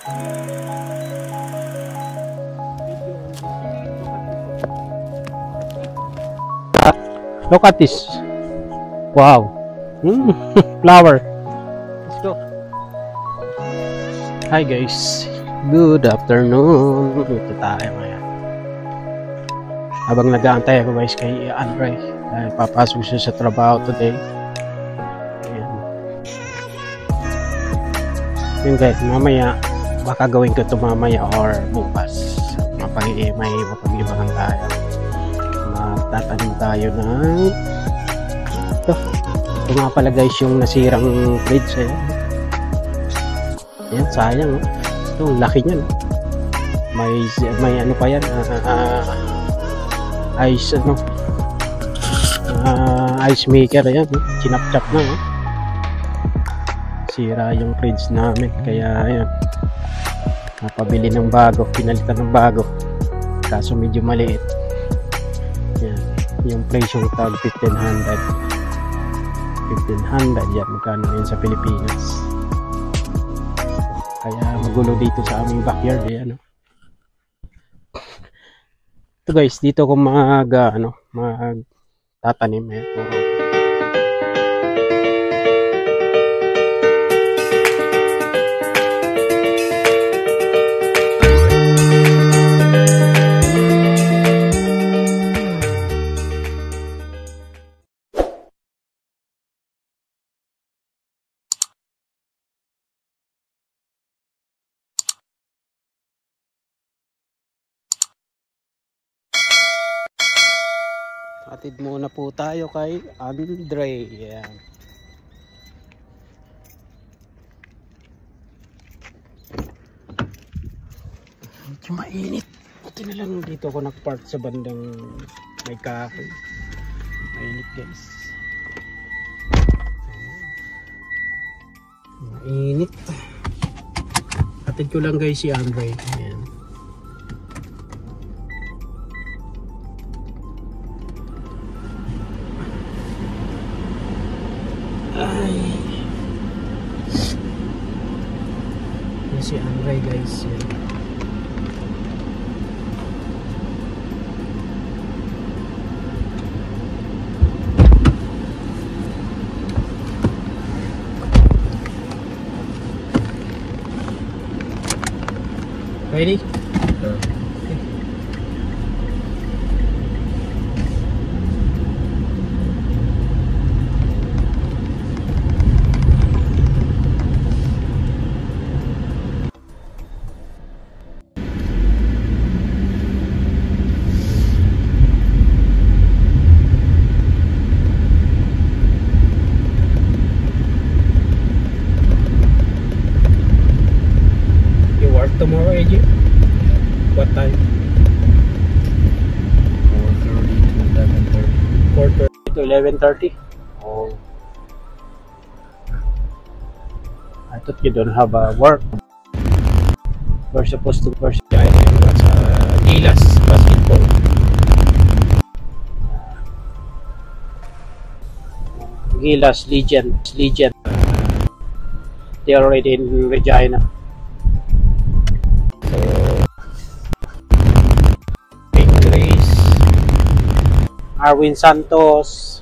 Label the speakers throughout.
Speaker 1: Look at this. Wow. Flower. Let's go. Hi guys. Good afternoon. Ito tayo ngayon. Habang nag-aantay ako guys kay Andre. Dahil papasok siya sa trabaho today. Ayan. Yun guys, mamaya baka gawin ko ito mamaya or bukas. May mapaglibangan tayo. Magtatanim tayo ng ito nga pala guys yung nasirang fridge ayan sayang ito laki nyan may ano pa yan ice maker ayan chinap-chap na sira yung fridge namin kaya ayan napabili ng bago, pinalitan ng bago kaso medyo maliit. Yung price yung tag 1500 yan magkano yun sa Pilipinas kaya magulo dito sa aming backyard ano. Ito guys dito ko magtatanim puro atid muna po tayo kay Andre. Yan. Medyo mainit. Buti na lang dito ako nagpark sa bandang may kahoy. Mainit guys. Mainit. Atid ko lang guys si Andre. Yan. Si Andre guys yan. Ready? Sure. Tomorrow, AJ? What time? 4:30 to 11:30. 4:30 to 11:30? Oh. I thought you don't have a work. We're supposed to first sa Gilas basketball. Gilas Legend. They are already in Regina. Arwin Santos,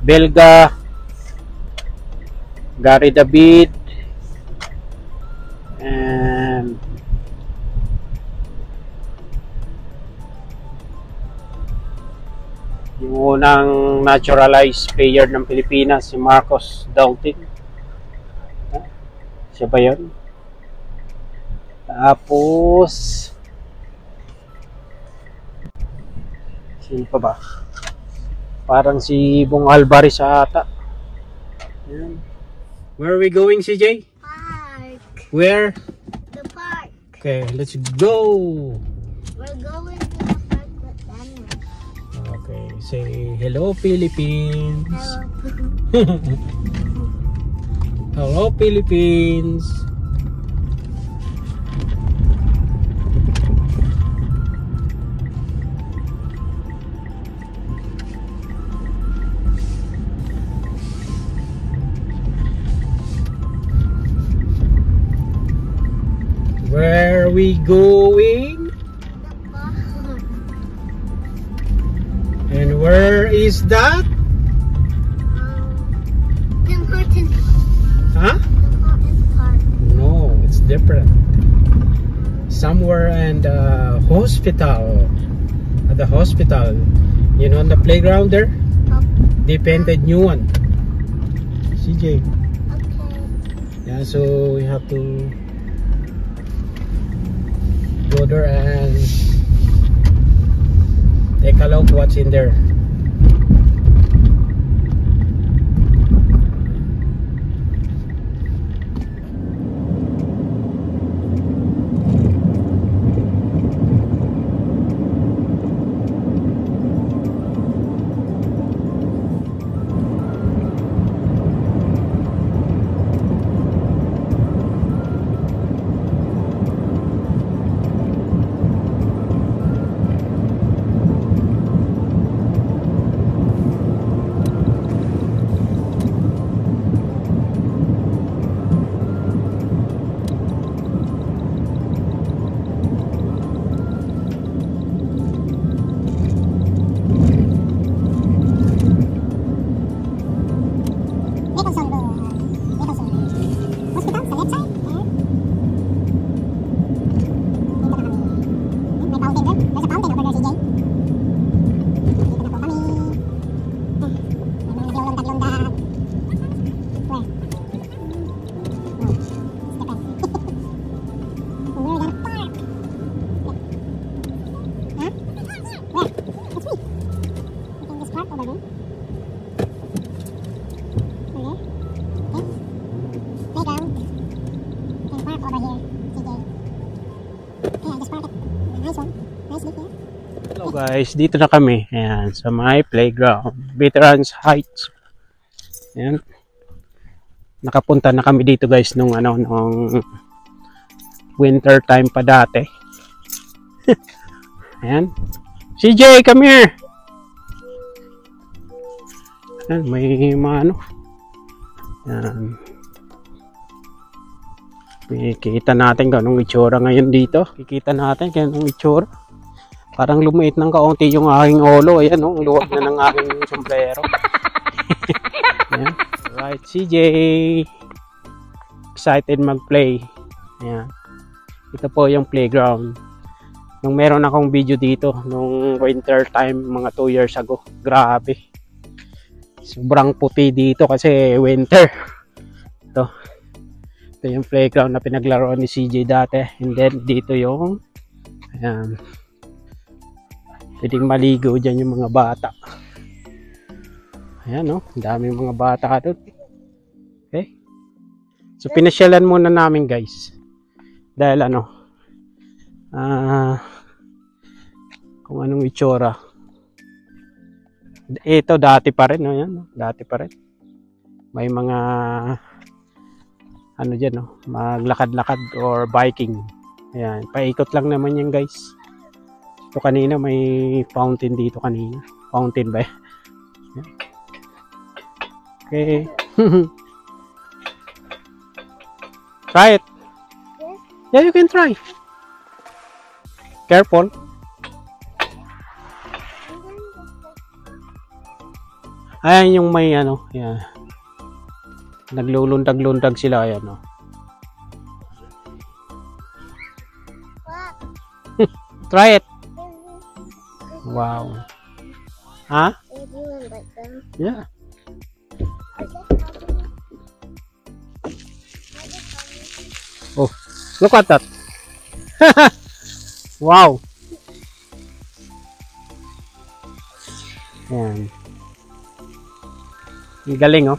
Speaker 1: Belga, Gary David, and yung unang naturalized player ng Pilipinas si Marcos Daltin. Siya ba yun? Tapos sino pa ba? Parang si Bong Alvarez ata. Yan. Where are we going, CJ?
Speaker 2: Park.
Speaker 1: Where?
Speaker 2: The park.
Speaker 1: Okay, let's go.
Speaker 2: We're going to the park with Daniel.
Speaker 1: Okay, say hello Philippines. Hello Philippines. we going?
Speaker 2: The park.
Speaker 1: And where is that?
Speaker 2: Tim Hortons.
Speaker 1: Huh?
Speaker 2: Tim Hortons Park.
Speaker 1: No, it's different. Somewhere in the hospital. At the hospital. You know, on the playground there?
Speaker 2: Oh,
Speaker 1: They painted new one. CJ.
Speaker 2: okay.
Speaker 1: Yeah, so we have to go there and take a look what's in there. Hello guys, dito na kami. Ayan, sa my playground. Veterans Heights. Ayan. Nakapunta na kami dito guys nung winter time pa dati. Ayan. CJ, come here! Ayan, may mga Ayan. Kikita natin kung anong itsura ngayon dito. Kikita natin kung anong itsura. Parang lumiit ng kaunti yung aking ulo. Ayan, ang luwag na ng aking sombrero. Ayan. Right, CJ. Excited mag-play. Ayan. Ito po yung playground. Nung meron akong video dito, nung winter time, mga 2 years ago. Grabe. Sobrang puti dito kasi winter. Ito yung playground na pinaglaro ni CJ dati. And then, dito yung ayan. Pwedeng maligo dyan yung mga bata. Ayan, no? Ang daming mga bata doon. Okay? So, pinasyalan muna namin, guys. Dahil, kung anong itsura. Ito, dati pa rin, no? Ayan, no? Dati pa rin. May mga, dyan, no? Maglakad-lakad or biking. Ayan, paikot lang naman yan, guys. So kanina may fountain dito kanina. Fountain ba? Okay. Try it. Yeah, you can try. Careful. Ayan yung may yan. Naglulundag-lundag sila ayan. Try it. Wow. Huh? Yeah. Oh, look at that. Wow. Ayan. Ang galing, oh.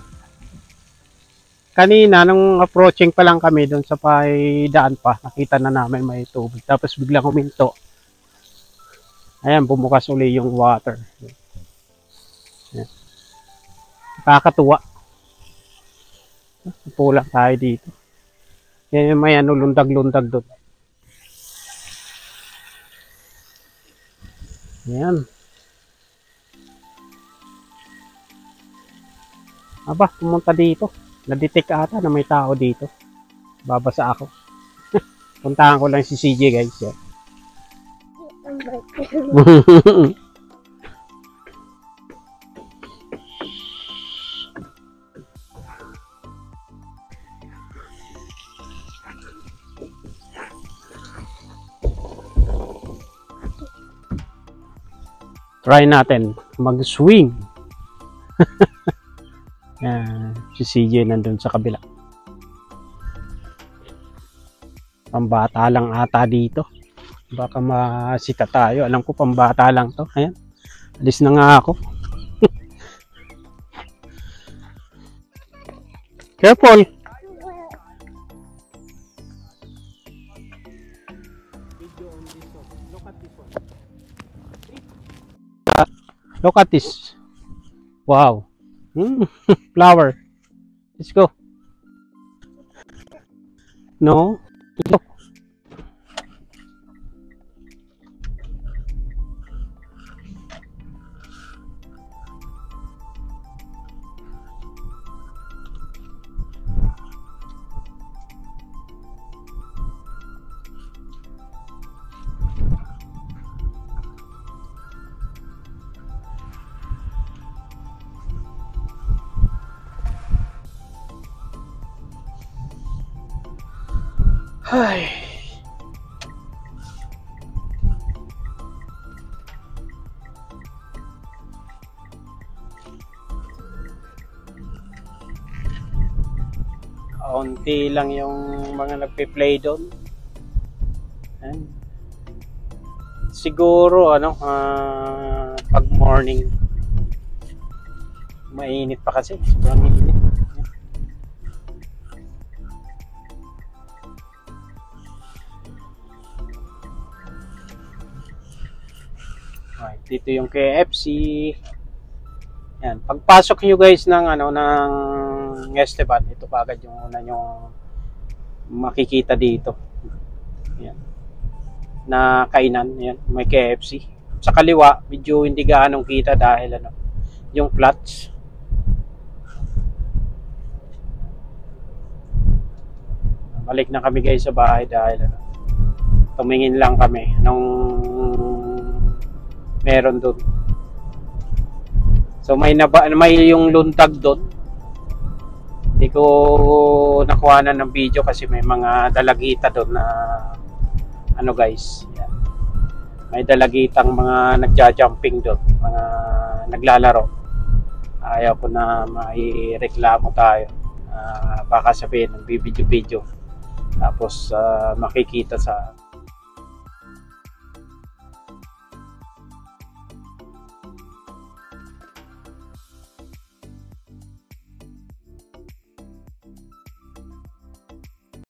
Speaker 1: Kanina, nung approaching pa lang kami doon sa daan pa, nakita na namin may tubig. Tapos biglang huminto. Ayan, bumukas uli yung water. Ayan. Nakakatuwa. Pulang tayo dito. Yan yung may lundag-lundag doon. Ayan. Aba, pumunta dito. Na-detect ata na may tao dito. Babasa ako. Puntahan ko lang si CJ guys. Yan.
Speaker 2: Ang bait.
Speaker 1: Try natin mag-swing. Yan, si CJ nandun sa kabila. Pambata lang ata dito. Baka masita tayo. Alam ko pambata lang to. Ayan. Alis na nga ako. Careful. Look at this. Wow. Flower. Let's go. No. Look. Ay. Kaunti lang yung mga nagpe-play doon. Ayan. Siguro pag morning mainit pa kasi, sobrang init. Right, dito yung KFC. Yan, pagpasok niyo guys ng ng Esteban, ito kaagad yung una nyo makikita dito. Yan. Na kainan, yan, may KFC. Sa kaliwa, medyo hindi gaanong kita dahil yung plots. Balik na kami guys sa bahay dahil tumingin lang kami nung meron doon. So may yung luntag doon. Hindi ko nakuha ng video kasi may mga dalagita doon na guys. Yan. May dalagitang mga nagja-jumping doon, mga naglalaro. Ayaw ko na maireklamo tayo. Baka sabihin ng video tapos makikita sa